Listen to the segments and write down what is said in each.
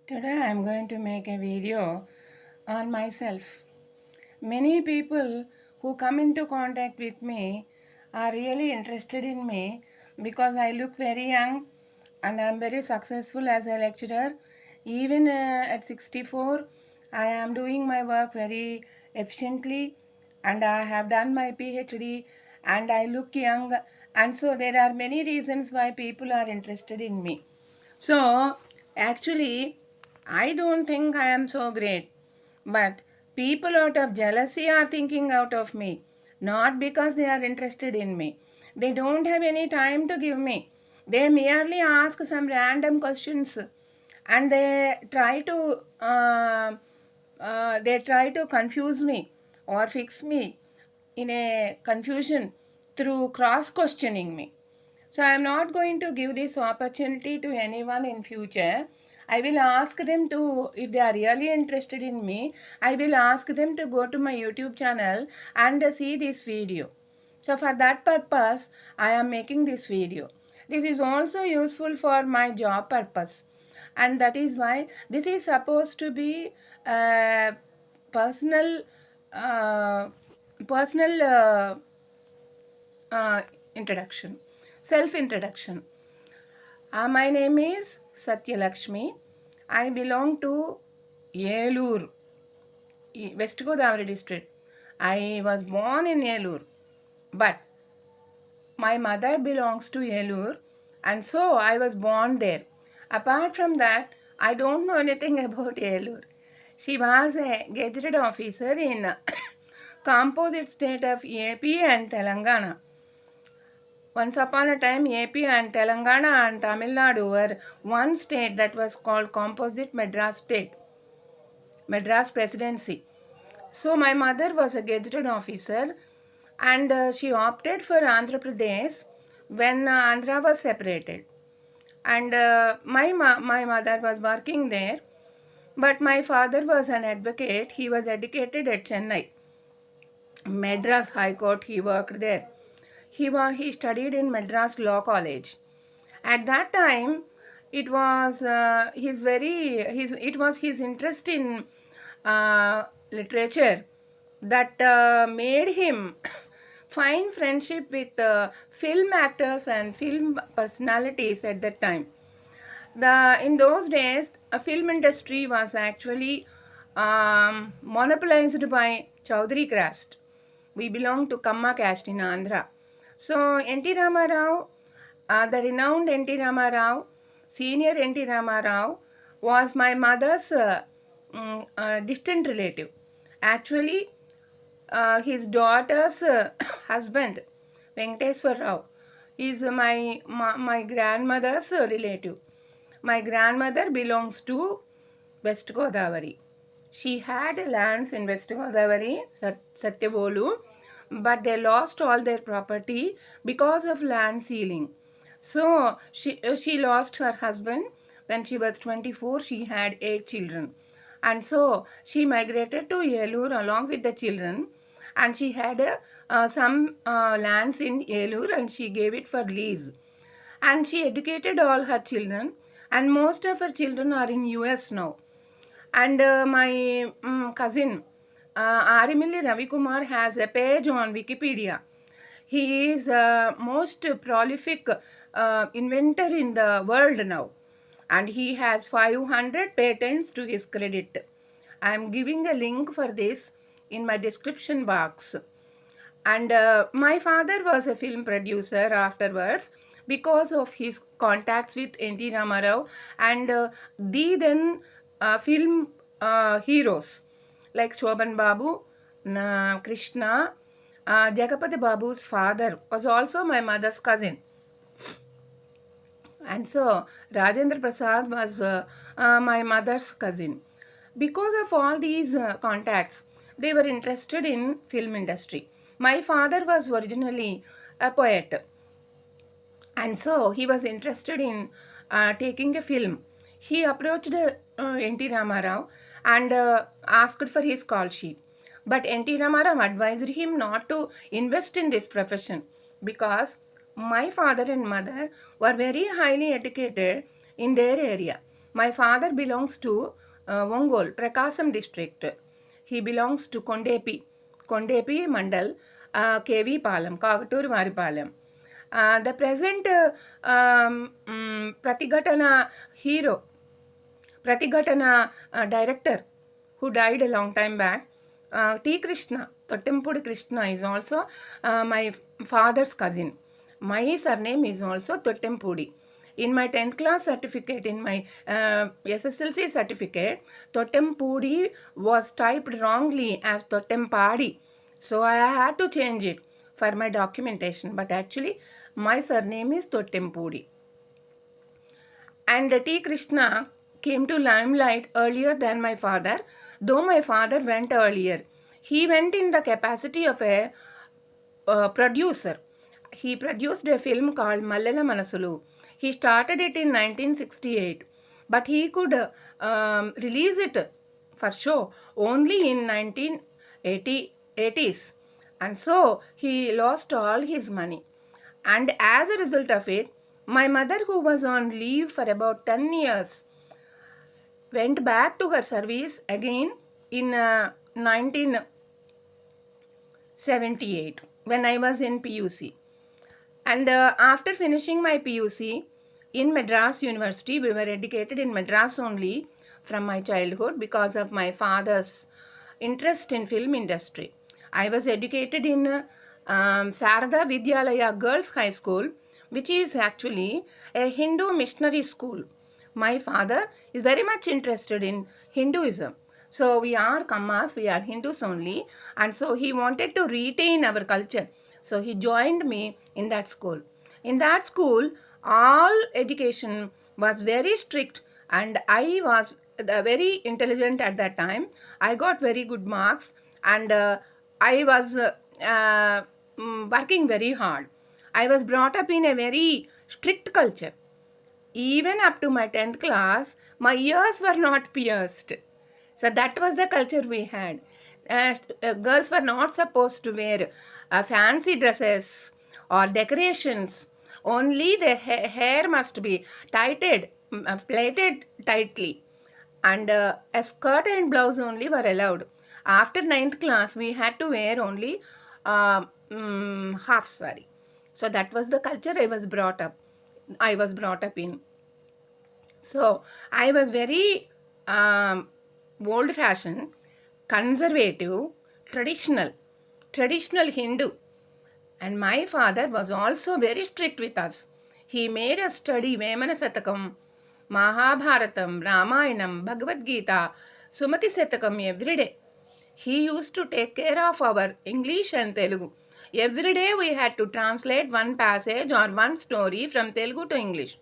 Today I am going to make a video on myself. Many people who come into contact with me are really interested in me because I look very young and I am very successful as a lecturer. Even at 64, I am doing my work very efficiently and I have done my PhD and I look young, and so there are many reasons why people are interested in me. So actually I don't think I am so great, but people out of jealousy are thinking out of me, not because they are interested in me. They don't have any time to give me. They merely ask some random questions and they try to confuse me or fix me in a confusion through cross questioning me. So I am not going to give this opportunity to anyone in future. I will ask them to, if they are really interested in me, I will ask them to go to my YouTube channel and see this video. So for that purpose, I am making this video. This is also useful for my job purpose. And that is why this is supposed to be a personal, uh, personal introduction, self-introduction. My name is Satyalakshmi. I belong to Yelur, West Godavari district. I was born in Yelur, but my mother belongs to Yelur, and so I was born there. Apart from that, I don't know anything about Yelur. She was a gazetted officer in composite state of AP and Telangana. Once upon a time, AP and Telangana and Tamil Nadu were one state that was called Composite Madras State, Madras Presidency. So my mother was a gazetted officer and she opted for Andhra Pradesh when Andhra was separated. And my mother was working there, but my father was an advocate. He was educated at Chennai, Madras High Court. He worked there. He studied in Madras Law College. At that time, it was his interest in literature that made him find friendship with film actors and film personalities at that time. In those days, a film industry was actually monopolized by Chaudhary caste. We belong to Kamma caste in Andhra. So N.T. Ramarao, the renowned N.T. Ramarao, senior N.T. Ramarao, was my mother's distant relative. Actually, his daughter's husband, Venkateswar Rao, is my grandmother's relative. My grandmother belongs to West Godavari. She had lands in West Godavari, Satyavolu, but they lost all their property because of land sealing. So she lost her husband when she was 24. She had 8 children. And so she migrated to Yelur along with the children, and she had some lands in Yelur and she gave it for lease. And she educated all her children, and most of her children are in US now. And my cousin Arimilli Ravikumar has a page on Wikipedia. He is most prolific inventor in the world now, and he has 500 patents to his credit. I am giving a link for this in my description box. And my father was a film producer afterwards because of his contacts with N.T. Ramarao and the then film heroes like Shobhan Babu, Krishna. Jagapati Babu's father was also my mother's cousin. And so Rajendra Prasad was my mother's cousin. Because of all these contacts, they were interested in film industry. My father was originally a poet, and so he was interested in taking a film. He approached N.T. Ramarao and asked for his call sheet. But N.T. Ramarao advised him not to invest in this profession because my father and mother were very highly educated in their area. My father belongs to Ongole, Prakasam district. He belongs to Kondepi Mandal, KV Palam, Kagatur Varipalam. The present Pratigatana hero, Pratighatana director who died a long time back, T. Krishna, Tottempudi Krishna is also my father's cousin. My surname is also Tottempudi. In my 10th class certificate, in my SSLC certificate, Tottempudi was typed wrongly as Tottempadi. So I had to change it for my documentation. But actually, my surname is Tottempudi. And T. Krishna came to limelight earlier than my father, though my father went earlier. He went in the capacity of a producer. He produced a film called Mallala Manasulu. He started it in 1968, but he could release it for show only in 1980s. And so he lost all his money. And as a result of it, my mother, who was on leave for about 10 years, went back to her service again in 1978 when I was in PUC. And after finishing my PUC in Madras University, we were educated in Madras only from my childhood because of my father's interest in film industry. I was educated in Sarada Vidyalaya Girls High School, which is actually a Hindu missionary school. My father is very much interested in Hinduism. So we are Kammas, we are Hindus only, and so he wanted to retain our culture. So he joined me in that school. In that school, all education was very strict, and I was very intelligent at that time. I got very good marks, and I was working very hard. I was brought up in a very strict culture. Even up to my 10th class, my ears were not pierced. So that was the culture we had. Girls were not supposed to wear fancy dresses or decorations. Only their hair must be plaited tightly. And a skirt and blouse only were allowed. After 9th class, we had to wear only half sari. So that was the culture I was brought up in. So I was very old-fashioned, conservative, traditional Hindu. And my father was also very strict with us. He made us study Vemana Satakam, Mahabharatam, Ramayanam, Bhagavad Gita, Sumati Satakam every day. He used to take care of our English and Telugu. Every day we had to translate one passage or one story from Telugu to English,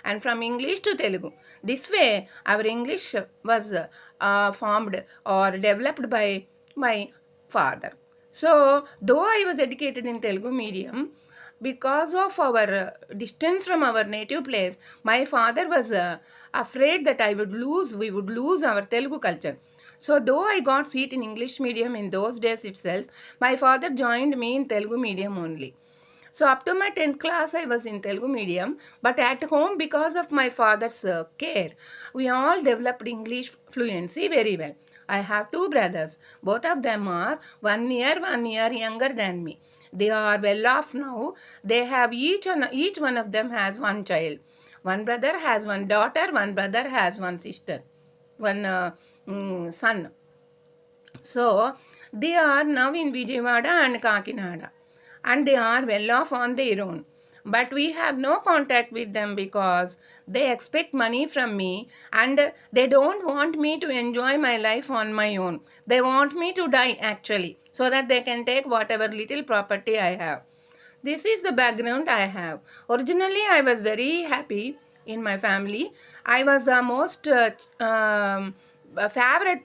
and from English to Telugu. This way, our English was formed or developed by my father. So, though I was educated in Telugu medium, because of our distance from our native place, my father was afraid that we would lose our Telugu culture. So, though I got seat in English medium in those days itself, my father joined me in Telugu medium only. So up to my 10th class, I was in Telugu medium, but at home, because of my father's care, we all developed English fluency very well. I have two brothers. Both of them are 1 year younger than me. They are well off now. They have each one of them has one child. One brother has one daughter, one brother has one sister, one son. So they are now in Vijayawada and Kakinada, and they are well off on their own. But we have no contact with them because they expect money from me, and they don't want me to enjoy my life on my own. They want me to die actually, so that they can take whatever little property I have. This is the background I have. Originally, I was very happy in my family. I was the most favorite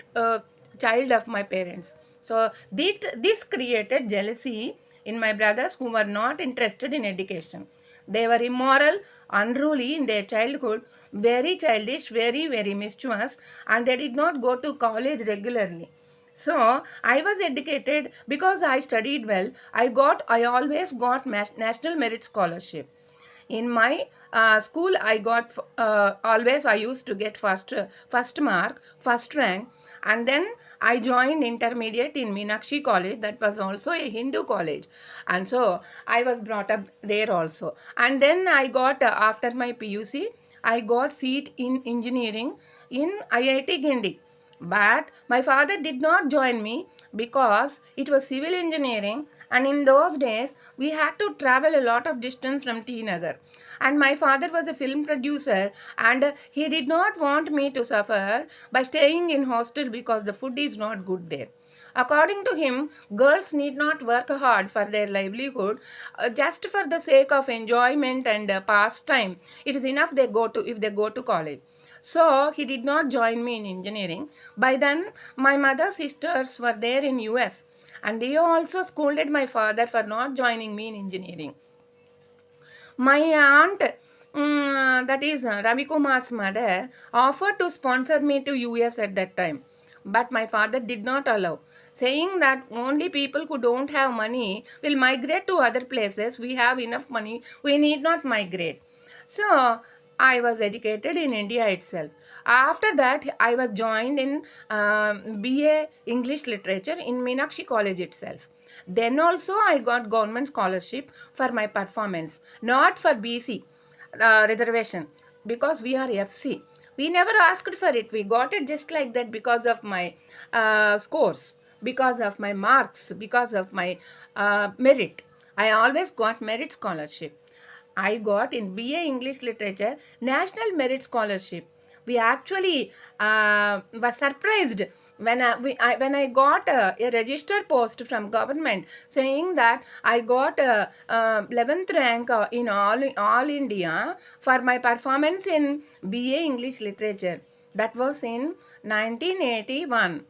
child of my parents. So this created jealousy in my brothers, who were not interested in education. They were immoral, unruly in their childhood, very childish, very, very mischievous, and they did not go to college regularly. So I was educated because I studied well. I always got National Merit Scholarship. In my school, I got always I used to get first mark, first rank. And then I joined intermediate in Meenakshi College. That was also a Hindu college. And so I was brought up there also. And then I got, after my PUC, I got seat in engineering in IIT Guindy. But my father did not join me because it was civil engineering, and in those days we had to travel a lot of distance from T Nagar. And my father was a film producer, and he did not want me to suffer by staying in hostel because the food is not good there. According to him, girls need not work hard for their livelihood, just for the sake of enjoyment and pastime. It is enough if they go to college. So he did not join me in engineering. By then, my mother's sisters were there in US, and they also scolded my father for not joining me in engineering. My aunt, that is Ravi Kumar's mother, offered to sponsor me to US at that time. But my father did not allow, saying that only people who don't have money will migrate to other places. We have enough money, we need not migrate. So I was educated in India itself. After that, I was joined in BA English Literature in Meenakshi College itself. Then also I got government scholarship for my performance, not for BC reservation, because we are FC. We never asked for it. We got it just like that because of my scores, because of my marks, because of my merit. I always got merit scholarship. I got in BA English Literature National Merit Scholarship. We actually were surprised when when I got a registered post from government saying that I got 11th rank in all India for my performance in BA English Literature. That was in 1981.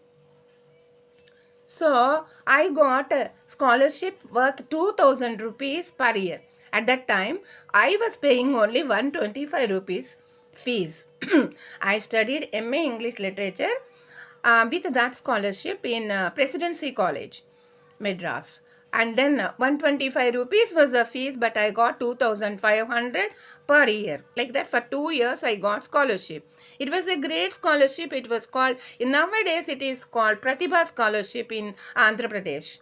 So I got a scholarship worth 2000 rupees per year. At that time, I was paying only 125 rupees fees. I studied MA English Literature with that scholarship in Presidency College, Madras. And then 125 rupees was the fees, but I got 2500 per year. Like that, for 2 years I got scholarship. It was a great scholarship. It was called, nowadays it is called Pratibha Scholarship in Andhra Pradesh.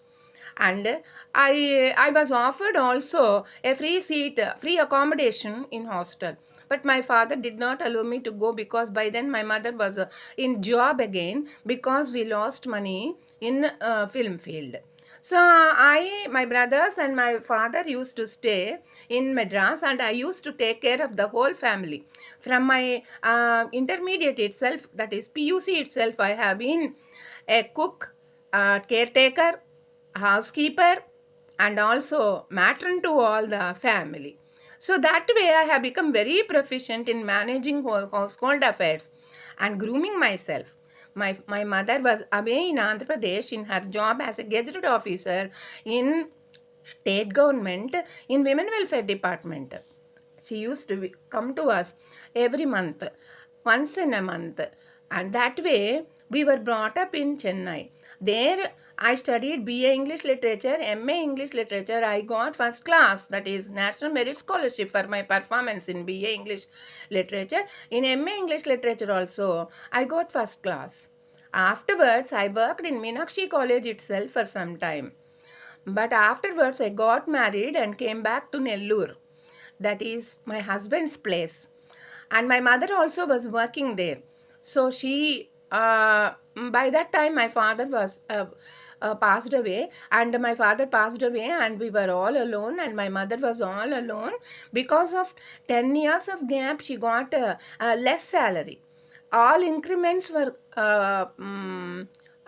And I was offered also a free seat, free accommodation in hostel. But my father did not allow me to go because by then my mother was in job again, because we lost money in film field. So my brothers and my father used to stay in Madras, and I used to take care of the whole family. From my intermediate itself, that is PUC itself, I have been a cook, caretaker, housekeeper, and also matron to all the family. So that way I have become very proficient in managing household affairs and grooming myself. My mother was away in Andhra Pradesh in her job as a gazetted officer in state government in women welfare department. She used to come to us every month, once in a month, and that way we were brought up in Chennai. There I studied BA English Literature, MA English Literature. I got first class, that is National Merit Scholarship for my performance in BA English Literature. In MA English Literature also, I got first class. Afterwards, I worked in Meenakshi College itself for some time. But afterwards, I got married and came back to Nellore. That is my husband's place. And my mother also was working there. So she, by that time, my father was passed away, and my father passed away, and we were all alone, and my mother was all alone. Because of 10 years of gap, she got less salary. All increments were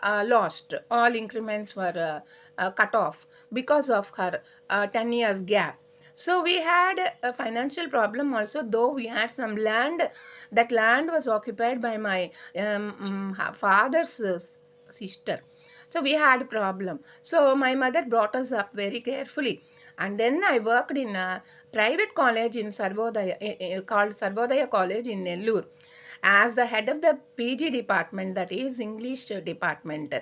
lost. All increments were cut off because of her 10 years gap. So we had a financial problem also, though we had some land. That land was occupied by my father's sister. So we had a problem. So my mother brought us up very carefully. And then I worked in a private college in Sarvodaya, called Sarvodaya College in Nellore. as the head of the PG department, that is English department.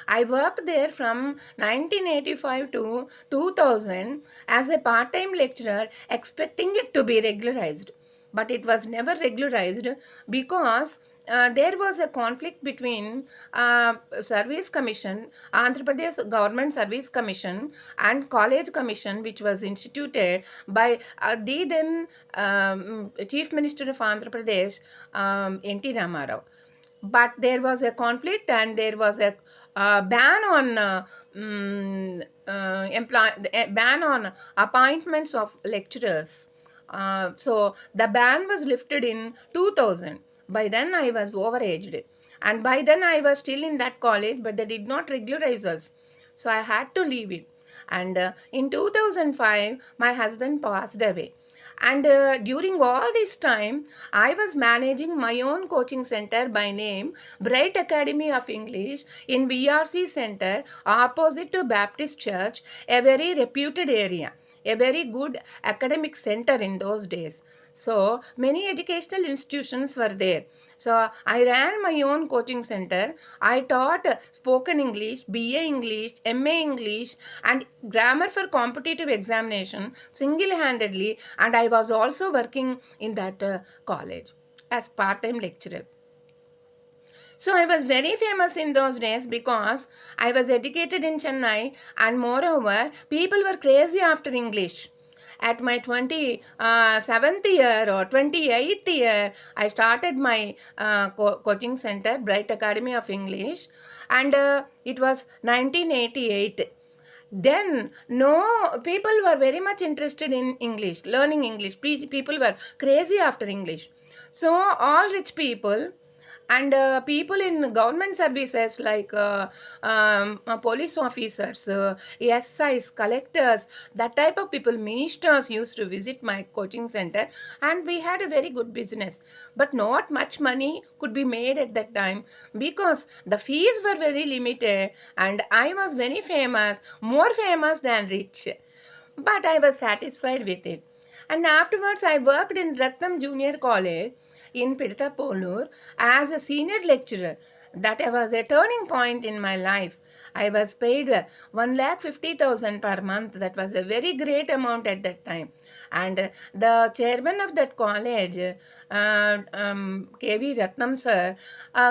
I worked there from 1985 to 2000 as a part-time lecturer, expecting it to be regularized. But it was never regularized because there was a conflict between Service Commission, Andhra Pradesh Government Service Commission, and College Commission, which was instituted by the then Chief Minister of Andhra Pradesh, N.T. Ramarao. But there was a conflict, and there was a ban on ban on appointments of lecturers. So the ban was lifted in 2000. By then I was overaged, and by then I was still in that college, but they did not regularize us, so I had to leave it. And in 2005 my husband passed away. And during all this time, I was managing my own coaching center by name Bright Academy of English in VRC Center, opposite to Baptist Church, a very reputed area, a very good academic center in those days. So many educational institutions were there. So I ran my own coaching center. I taught spoken English, BA English, MA English, and grammar for competitive examination single-handedly, and I was also working in that college as part-time lecturer. So I was very famous in those days because I was educated in Chennai, and moreover, people were crazy after English. At my 27th year or 28th year, I started my coaching center, Bright Academy of English, and it was 1988. Then no, people were very much interested in English, learning English. People were crazy after English. So all rich people and people in government services like police officers, SIs, collectors, that type of people, ministers used to visit my coaching center, and we had a very good business. But not much money could be made at that time because the fees were very limited, and I was very famous, more famous than rich. But I was satisfied with it. And afterwards, I worked in Ratnam Junior College in Pidatapolur as a senior lecturer. That was a turning point in my life. I was paid 1,50,000 per month. That was a very great amount at that time. And the chairman of that college, K.V. Ratnam sir,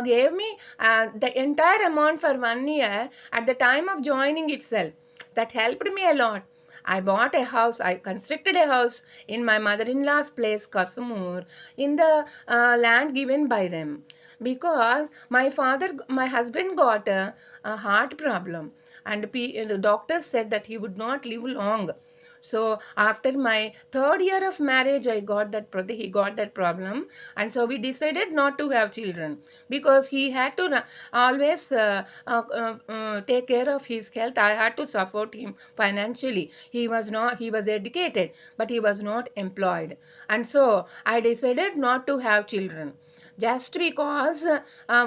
gave me the entire amount for 1 year at the time of joining itself. That helped me a lot. I bought a house, I constructed a house in my mother-in-law's place, Kasumur, in the land given by them. Because my husband got a heart problem, and the doctor said that he would not live long. So after my 3rd year of marriage, he got that problem, and so we decided not to have children because he had to always take care of his health. I had to support him financially. He was educated, but he was not employed, and so I decided not to have children. Just because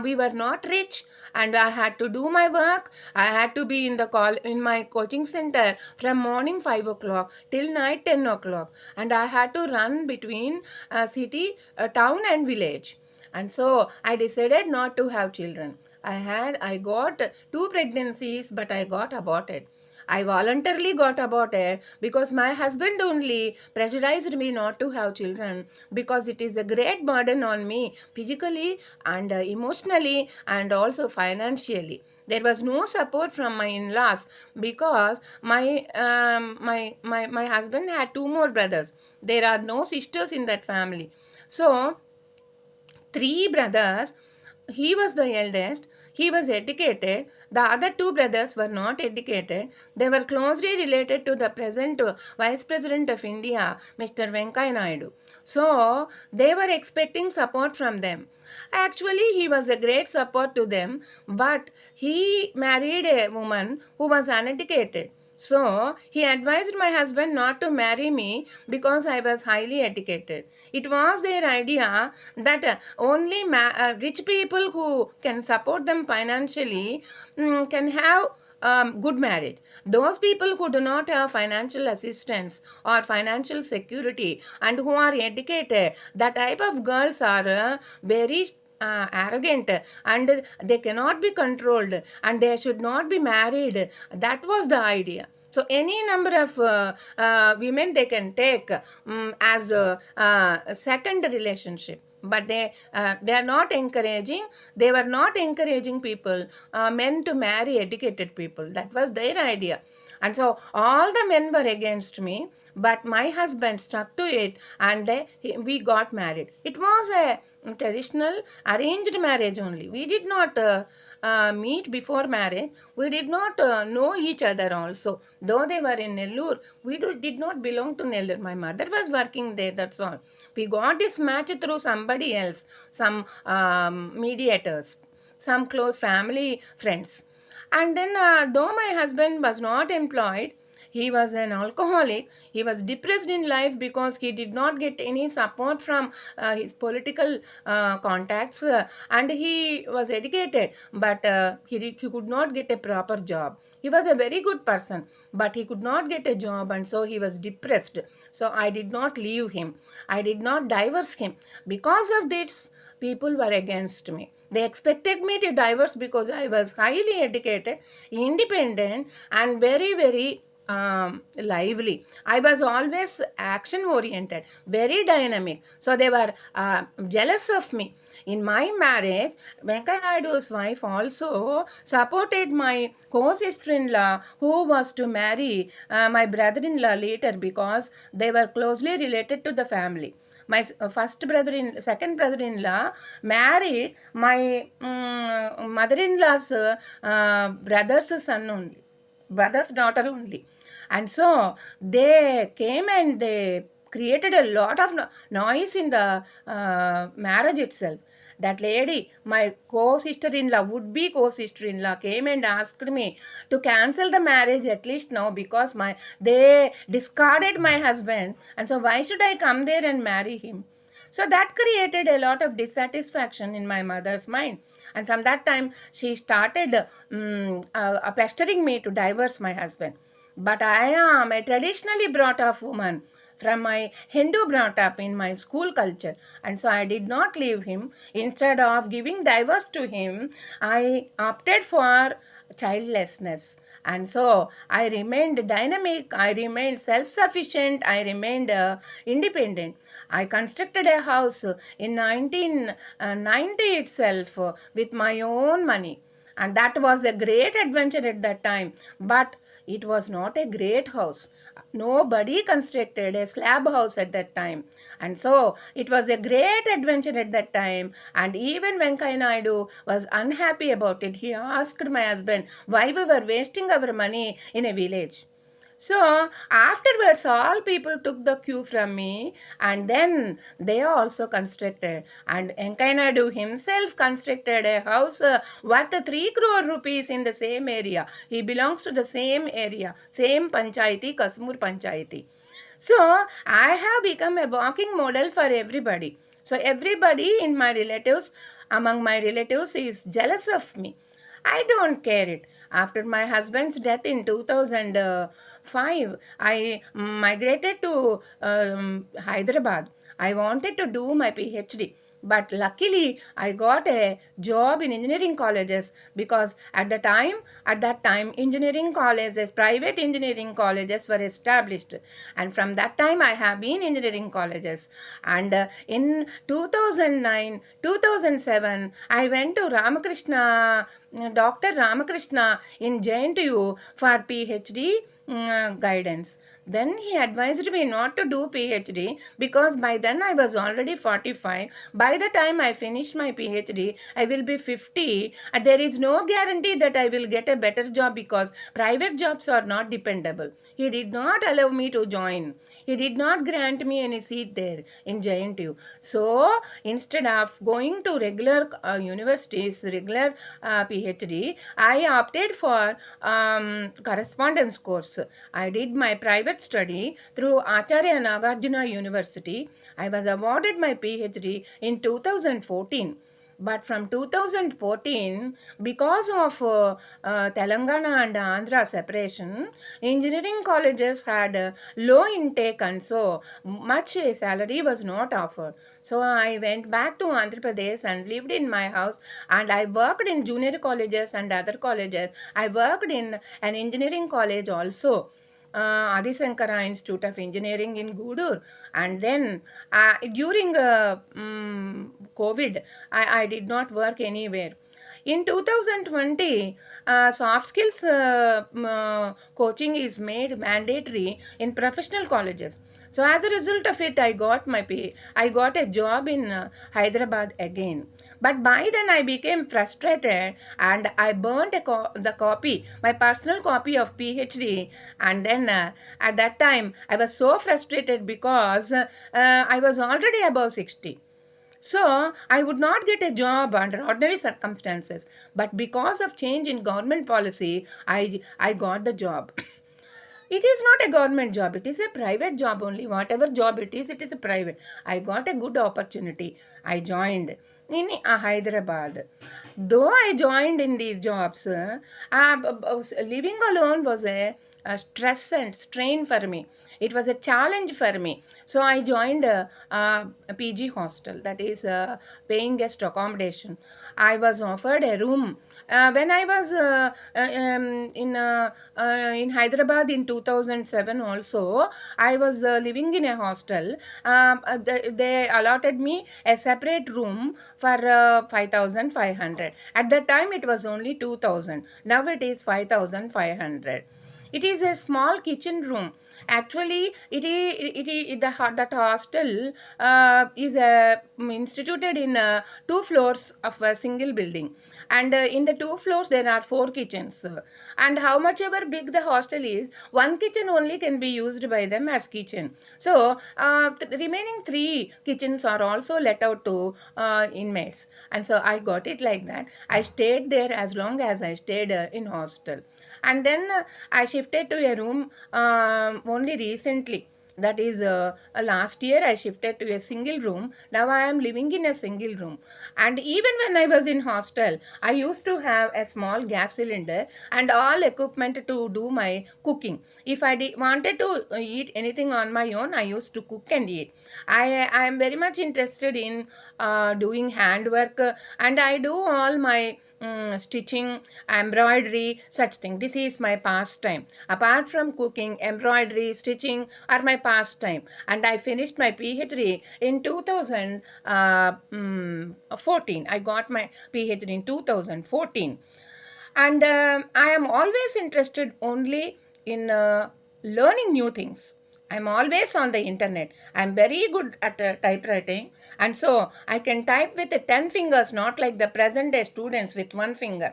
we were not rich, and I had to do my work. I had to be in my coaching center from morning 5 o'clock till night 10 o'clock, and I had to run between city, town and village. And so I decided not to have children. I got 2 pregnancies, but I got aborted. I voluntarily got aborted because my husband only pressurized me not to have children because it is a great burden on me physically and emotionally and also financially. There was no support from my in-laws because my husband had 2 more brothers. There are no sisters in that family. So 3 brothers. He was the eldest. He was educated. The other 2 brothers were not educated. They were closely related to the present Vice President of India, Mr. Venkaiah Naidu. So they were expecting support from them. Actually, he was a great support to them, but he married a woman who was uneducated. So he advised my husband not to marry me because I was highly educated. It was their idea that only rich people who can support them financially can have good marriage. Those people who do not have financial assistance or financial security and who are educated, that type of girls are very arrogant, and they cannot be controlled, and they should not be married. That was the idea. So any number of women they can take as a second relationship, but they are not encouraging. They were not encouraging people, men, to marry educated people. That was their idea. And so all the men were against me, but my husband stuck to it, and we got married. It was a traditional arranged marriage only. We did not meet before marriage. We did not know each other also. Though they were in Nellore, we did not belong to Nellore. My mother was working there, that's all. We got this match through somebody else, some mediators, some close family friends. And then, though my husband was not employed, he was an alcoholic. He was depressed in life because he did not get any support from his political contacts, and he was educated, but he could not get a proper job. He was a very good person, but he could not get a job, and so he was depressed. So I did not leave him. I did not divorce him. Because of this, people were against me. They expected me to divorce because I was highly educated, independent, and very, very lively. I was always action oriented, very dynamic. So they were jealous of me. In my marriage, Venkaya Naidu's wife also supported my co-sister-in-law, who was to marry my brother-in-law later, because they were closely related to the family. My second brother-in-law married my mother-in-law's brother's son only, brother's daughter only. And so they came and they created a lot of noise in the marriage itself. That lady, my co-sister-in-law, would-be co-sister-in-law, came and asked me to cancel the marriage at least now, because they discarded my husband, and so why should I come there and marry him? So that created a lot of dissatisfaction in my mother's mind. And from that time, she started pestering me to divorce my husband. But I am a traditionally brought up woman, from my Hindu brought up in my school culture, and so I did not leave him. Instead of giving divorce to him, I opted for childlessness. And so I remained dynamic, I remained self-sufficient, I remained independent. I constructed a house in 1990 itself with my own money. And that was a great adventure at that time. But it was not a great house. Nobody constructed a slab house at that time. And so it was a great adventure at that time. And even Venkaya Naidu was unhappy about it. He asked my husband why we were wasting our money in a village. So afterwards, all people took the cue from me, and then they also constructed. And Venkaya Naidu himself constructed a house worth 3 crore rupees in the same area. He belongs to the same area, same panchayati, Kasmur Panchayati. So I have become a walking model for everybody. So everybody in my relatives, among my relatives, is jealous of me. I don't care it. After my husband's death in 2005, I migrated to Hyderabad. I wanted to do my PhD. But luckily, I got a job in engineering colleges, because at that time, engineering colleges, private engineering colleges were established. And from that time, I have been engineering colleges. And in 2009, 2007, I went to Dr. Ramakrishna in JNTU for PhD guidance. Then he advised me not to do PhD, because by then I was already 45. By the time I finish my PhD, I will be 50, and there is no guarantee that I will get a better job, because private jobs are not dependable. He did not allow me to join. He did not grant me any seat there in JNTU. So instead of going to regular universities, regular PhD, I opted for correspondence course. I did my private study through Acharya Nagarjuna University. I was awarded my PhD in 2014. But from 2014, because of Telangana and Andhra separation, engineering colleges had low intake, and so much salary was not offered. So I went back to Andhra Pradesh and lived in my house, and I worked in junior colleges and other colleges. I worked in an engineering college also, Adi Sankara Institute of Engineering in Gudur. And then during COVID, I did not work anywhere. In 2020, soft skills coaching is made mandatory in professional colleges. So as a result of it, I got a job in Hyderabad again. But by then I became frustrated and I burnt the copy, my personal copy of PhD. And then at that time, I was so frustrated because I was already above 60. So I would not get a job under ordinary circumstances. But because of change in government policy, I got the job. It is not a government job, it is a private job only. Whatever job it is a private. I got a good opportunity. I joined in Hyderabad. Though I joined in these jobs, living alone was a stress and strain for me. It was a challenge for me. So I joined a PG hostel, that is paying guest accommodation. I was offered a room. When I was in Hyderabad in 2007 also, I was living in a hostel. They allotted me a separate room for 5,500. At that time it was only 2,000. Now it is 5,500. It is a small kitchen room. Actually, that hostel is instituted in 2 floors of a single building, and in the 2 floors there are 4 kitchens. And how much ever big the hostel is, one kitchen only can be used by them as kitchen. So the remaining 3 kitchens are also let out to inmates, and so I got it like that. I stayed there as long as I stayed in hostel, and then I shifted to a room only recently. That is last year I shifted to a single room. Now I am living in a single room. And even when I was in hostel, I used to have a small gas cylinder and all equipment to do my cooking. If I wanted to eat anything on my own, I used to cook and eat. I am very much interested in doing handwork, and I do all my stitching, embroidery, such thing. This is my pastime. Apart from cooking, embroidery, stitching are my pastime. And I finished my PhD in 2014. I got my PhD in 2014. And I am always interested only in learning new things. I'm always on the internet. I'm very good at typewriting, and so I can type with 10 fingers, not like the present day students with 1 finger.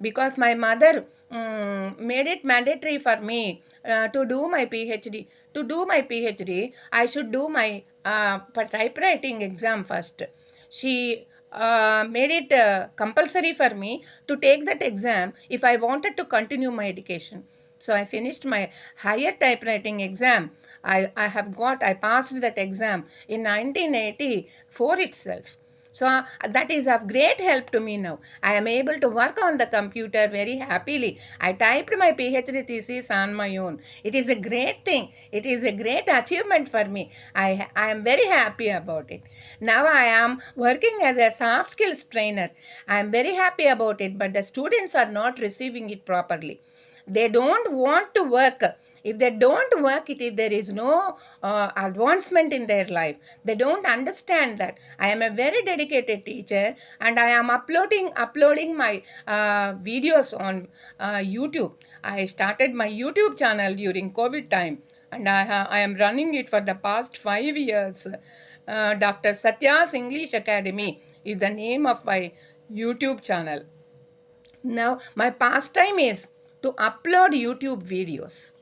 Because my mother made it mandatory for me to do my PhD. To do my PhD, I should do my typewriting exam first. She made it compulsory for me to take that exam if I wanted to continue my education. So I finished my higher typewriting exam. I passed that exam in 1984 itself. So that is of great help to me now. I am able to work on the computer very happily. I typed my PhD thesis on my own. It is a great thing. It is a great achievement for me. I am very happy about it. Now I am working as a soft skills trainer. I am very happy about it, but the students are not receiving it properly. They don't want to work. If they don't work, there is no advancement in their life. They don't understand that. I am a very dedicated teacher, and I am uploading my videos on YouTube. I started my YouTube channel during COVID time, and I am running it for the past 5 years. Dr. Satya's English Academy is the name of my YouTube channel. Now, my pastime is to upload YouTube videos.